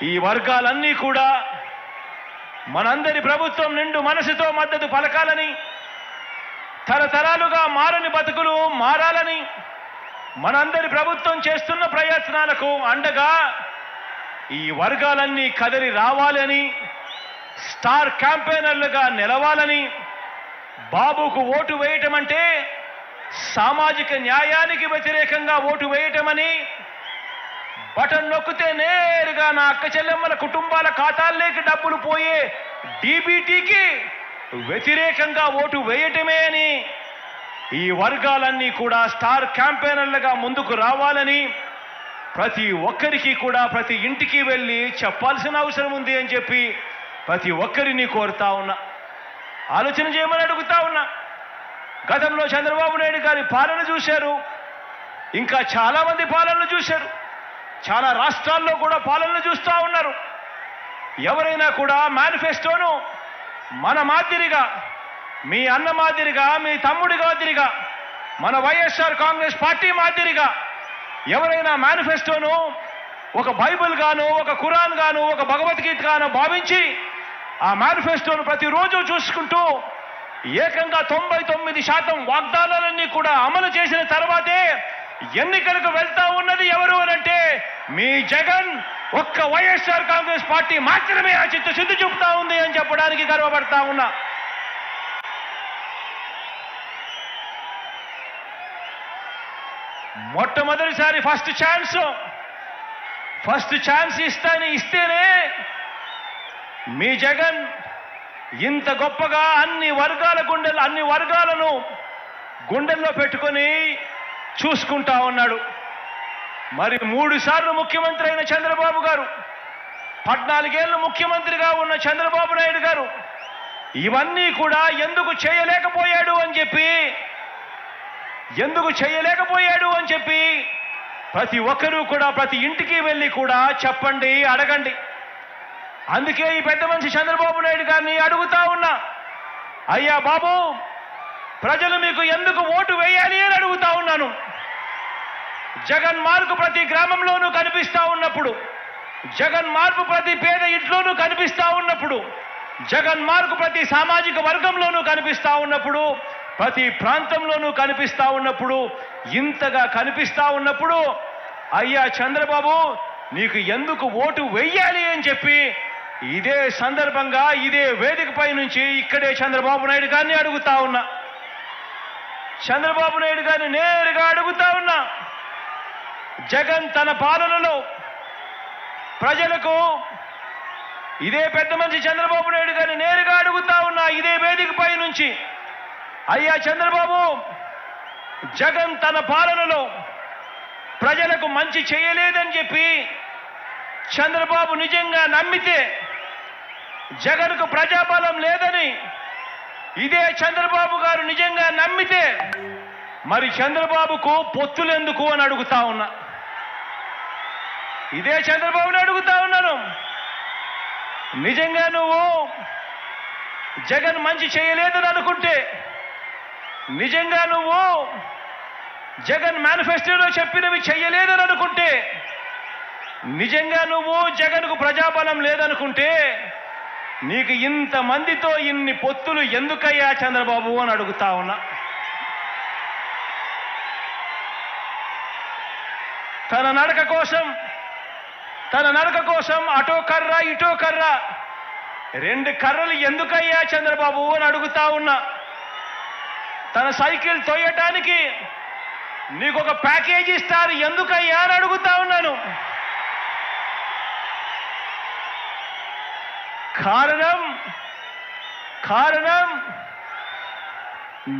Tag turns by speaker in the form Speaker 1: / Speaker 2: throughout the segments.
Speaker 1: ఈ వర్గాలన్నీ కూడా మనందరి ప్రభుత్వం నిండు మనసుతో మద్దతు పలకాలని, తరతరాలుగా మారని బతుకులు మారాలని, మనందరి ప్రభుత్వం చేస్తున్న ప్రయత్నాలకు అండగా ఈ వర్గాలన్నీ కదిలి రావాలని, స్టార్ క్యాంపెయినర్లుగా నిలవాలని, బాబుకు ఓటు వేయటం అంటే సామాజిక న్యాయానికి వ్యతిరేకంగా ఓటు వేయటమని, బటన్ నొక్కితే నేరుగా నా అక్క చెల్లెమ్మల కుటుంబాల ఖాతాల్లోకి డబ్బులు పోయే డీబీటీకి వ్యతిరేకంగా ఓటు వేయటమే అని ఈ వర్గాలన్నీ కూడా స్టార్ క్యాంపెయినర్లుగా ముందుకు రావాలని ప్రతి ఒక్కరికి కూడా ప్రతి ఇంటికి వెళ్ళి చెప్పాల్సిన అవసరం ఉంది అని చెప్పి ప్రతి ఒక్కరిని కోరుతా ఉన్నా. ఆలోచన చేయమని అడుగుతా ఉన్నా. గతంలో చంద్రబాబు నాయుడు గారి పాలన చూశారు, ఇంకా చాలామంది పాలనలు చూశారు, చాలా రాష్ట్రాల్లో కూడా పాలనలు చూస్తూ ఉన్నారు. ఎవరైనా కూడా మేనిఫెస్టోను మన మాదిరిగా, మీ అన్న మాదిరిగా, మీ తమ్ముడి మాదిరిగా, మన వైఎస్ఆర్ కాంగ్రెస్ పార్టీ మాదిరిగా ఎవరైనా మేనిఫెస్టోను ఒక బైబిల్ గాను, ఒక ఖురాన్ గాను, ఒక భగవద్గీత గాను భావించి ఆ మేనిఫెస్టోను ప్రతిరోజు చూసుకుంటూ ఏకంగా 99% వాగ్దానాలన్నీ కూడా అమలు చేసిన తర్వాతే ఎన్నికలకు వెళ్తా ఉన్నది ఎవరు అనంటే మీ జగన్ ఒక్క వైఎస్ఆర్ కాంగ్రెస్ పార్టీ మాత్రమే ఆ చిత్తశుద్ధి చూపుతా ఉంది అని చెప్పడానికి గర్వపడతా ఉన్నా. మొట్టమొదటిసారి ఫస్ట్ ఛాన్స్ ఇస్తేనే మీ జగన్ ఇంత గొప్పగా అన్ని వర్గాలను గుండెల్లో పెట్టుకొని చూసుకుంటా ఉన్నాడు. మరి 3 సార్లు ముఖ్యమంత్రి అయిన చంద్రబాబు గారు, 14 ఏళ్ళు ముఖ్యమంత్రిగా ఉన్న చంద్రబాబు నాయుడు గారు ఇవన్నీ కూడా ఎందుకు చేయలేకపోయాడు అని చెప్పి ప్రతి ఒక్కరూ కూడా ప్రతి ఇంటికి వెళ్ళి కూడా చెప్పండి, అడగండి. అందుకే ఈ పెద్ద మనిషి చంద్రబాబు నాయుడు గారిని అడుగుతా ఉన్నా, అయ్యా బాబు, ప్రజలు మీకు ఎందుకు ఓటు వేయాలి అని అడుగుతా ఉన్నాను. జగన్ మార్పు ప్రతి గ్రామంలోనూ కనిపిస్తా ఉన్నప్పుడు, జగన్ మార్పు ప్రతి పేద ఇంట్లోనూ కనిపిస్తా ఉన్నప్పుడు, జగన్ మార్పు ప్రతి సామాజిక వర్గంలోనూ కనిపిస్తా ఉన్నప్పుడు, ప్రతి ప్రాంతంలోనూ కనిపిస్తా ఉన్నప్పుడు, ఇంతగా కనిపిస్తా ఉన్నప్పుడు అయ్యా చంద్రబాబు నీకు ఎందుకు ఓటు వెయ్యాలి అని చెప్పి ఇదే సందర్భంగా ఇదే వేదికపై నుంచి ఇక్కడే చంద్రబాబు నాయుడు గారిని అడుగుతా ఉన్నా. చంద్రబాబు నాయుడు గారిని నేరుగా అడుగుతా ఉన్నా, జగన్ తన పాలనలో ప్రజలకు, ఇదే పెద్ద మనిషి చంద్రబాబు నాయుడు గారిని నేరుగా అడుగుతా ఉన్నా ఇదే వేదికపై నుంచి, అయ్యా చంద్రబాబు, జగన్ తన పాలనలో ప్రజలకు మంచి చేయలేదని చెప్పి చంద్రబాబు నిజంగా నమ్మితే, జగన్కు ప్రజాబలం లేదని ఇదే చంద్రబాబు గారు నిజంగా నమ్మితే మరి చంద్రబాబుకు పొత్తులెందుకు అని అడుగుతా ఉన్నా. ఇదే చంద్రబాబుని అడుగుతా ఉన్నాను, నిజంగా నువ్వు జగన్ మంచి చేయలేదని అనుకుంటే, నిజంగా నువ్వు జగన్ మేనిఫెస్టోలో చెప్పినవి చెయ్యలేదని అనుకుంటే, నిజంగా నువ్వు జగన్కు ప్రజాబలం లేదనుకుంటే నీకు ఇంతమందితో ఇన్ని పొత్తులు ఎందుకయ్యా చంద్రబాబు అని అడుగుతా ఉన్నా. తన నడక కోసం అటో కర్ర ఇటో కర్ర, 2 కర్రలు ఎందుకయ్యా చంద్రబాబు అని అడుగుతా ఉన్నా. తన సైకిల్ తోయటానికి నీకు ఒక ప్యాకేజీ ఇస్తారు ఎందుకయ్యా అని అడుగుతా ఉన్నాను. కారణం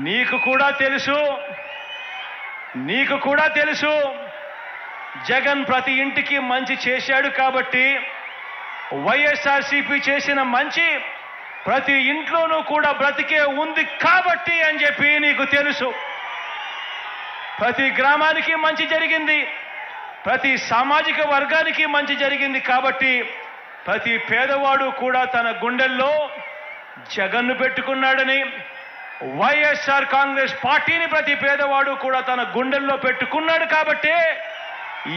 Speaker 1: నీకు కూడా తెలుసు జగన్ ప్రతి ఇంటికి మంచి చేశాడు కాబట్టి, వైఎస్ఆర్సీపీ చేసిన మంచి ప్రతి ఇంట్లోనూ కూడా బ్రతికే ఉంది కాబట్టి అని చెప్పి నీకు తెలుసు. ప్రతి గ్రామానికి మంచి జరిగింది, ప్రతి సామాజిక వర్గానికి మంచి జరిగింది కాబట్టి ప్రతి పేదవాడు కూడా తన గుండెల్లో జగన్ను పెట్టుకున్నాడని, వైఎస్ఆర్ కాంగ్రెస్ పార్టీని ప్రతి పేదవాడు కూడా తన గుండెల్లో పెట్టుకున్నాడు కాబట్టి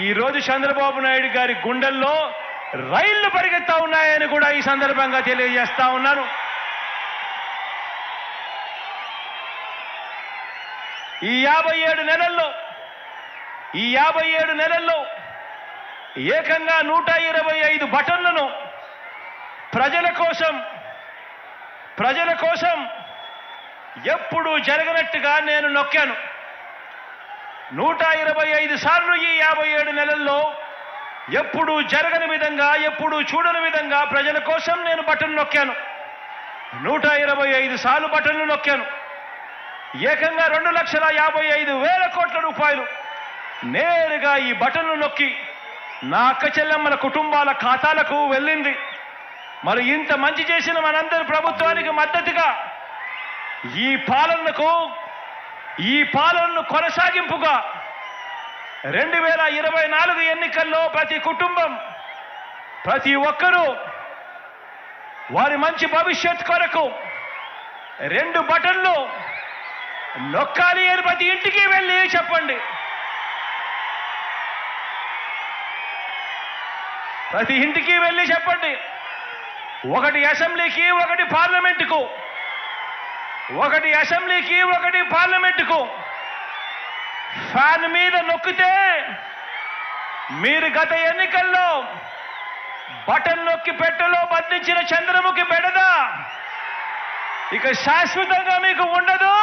Speaker 1: ఈరోజు చంద్రబాబు నాయుడు గారి గుండెల్లో రైళ్లు పరిగెత్తా ఉన్నాయని కూడా ఈ సందర్భంగా తెలియజేస్తా ఉన్నాను. ఈ 57 నెలల్లో ఏకంగా 125 బటన్లను ప్రజల కోసం ఎప్పుడు జరగనట్టుగా నేను నొక్కాను. 125 సార్లు ఈ 57 నెలల్లో ఎప్పుడు జరగని విధంగా, ఎప్పుడు చూడని విధంగా ప్రజల కోసం నేను బటన్ నొక్కాను. 125 సార్లు బటన్లు నొక్కాను. ఏకంగా 2,55,000 కోట్ల రూపాయలు నేరుగా ఈ బటన్లు నొక్కి నా అక్క చెల్లెమ్మల కుటుంబాల ఖాతాలకు వెళ్ళింది. మరి ఇంత మంచి చేసిన మనందరి ప్రభుత్వానికి మద్దతుగా ఈ పాలనను కొనసాగింపుగా 2024 ఎన్నికల్లో ప్రతి కుటుంబం, ప్రతి ఒక్కరూ వారి మంచి భవిష్యత్ కొరకు 2 బటన్లు నొక్కాలి అని ప్రతి ఇంటికి వెళ్ళి చెప్పండి. ప్రతి ఇంటికి వెళ్ళి చెప్పండి. ఒకటి అసెంబ్లీకి, ఒకటి పార్లమెంటుకు, ఫ్యాన్ మీద నొక్కితే మీరు గత ఎన్నికల్లో బటన్ నొక్కి పెట్టెలో బంధించిన చంద్రముఖి బెడద ఇక శాశ్వతంగా మీకు ఉండదు.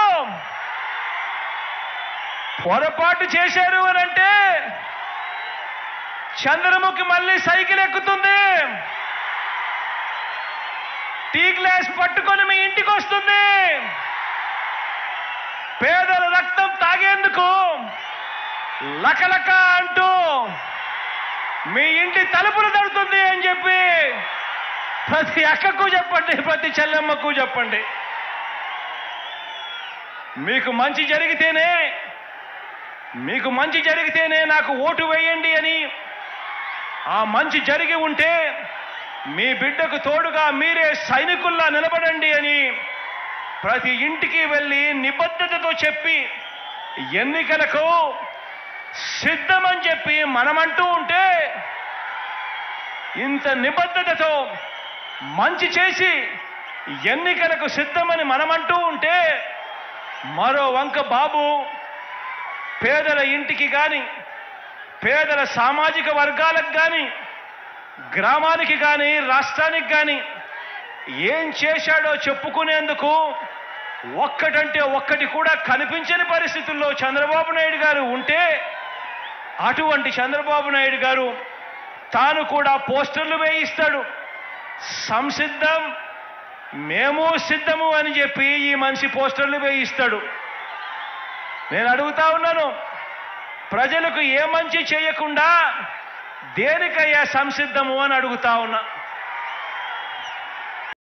Speaker 1: పొరపాటు చేశారు అనంటే చంద్రముఖి మళ్ళీ సైకిల్ ఎక్కుతుంది, టీ గ్లాస్ పట్టుకొని మీ ఇంటికి వస్తుంది, పేదల రక్తం తాగేందుకు లకలక అంటూ మీ ఇంటి తలుపులు తడుతుంది అని చెప్పి ప్రతి అక్కకు చెప్పండి, ప్రతి చెల్లెమ్మకు చెప్పండి. మీకు మంచి జరిగితేనే నాకు ఓటు వేయండి అని, ఆ మంచి జరిగి ఉంటే మీ బిడ్డకు తోడుగా మీరే సైనికుల్లా నిలబడండి అని ప్రతి ఇంటికి వెళ్ళి నిబద్ధతతో చెప్పి ఎన్నికలకు సిద్ధమని చెప్పి మనమంటూ ఉంటే, ఇంత నిబద్ధతతో మంచి చేసి ఎన్నికలకు సిద్ధమని మనమంటూ ఉంటే, మరో వంక బాబు పేదల ఇంటికి కానీ, పేదల సామాజిక వర్గాలకు కానీ, గ్రామానికి కానీ, రాష్ట్రానికి కానీ ఏం చేశాడో చెప్పుకునేందుకు ఒక్కటంటే ఒక్కటి కూడా కనిపించని పరిస్థితుల్లో చంద్రబాబు నాయుడు గారు ఉంటే, అటువంటి చంద్రబాబు నాయుడు గారు తాను కూడా పోస్టర్లు వేయిస్తాడు. సంసిద్ధం, మేము సిద్ధము అని చెప్పి ఈ మనిషి పోస్టర్లు వేయిస్తాడు. నేను అడుగుతా ఉన్నాను, ప్రజలకు ఏ మంచి చేయకుండా దేనికయ్యా సంసిద్ధము అని అడుగుతా ఉన్నా.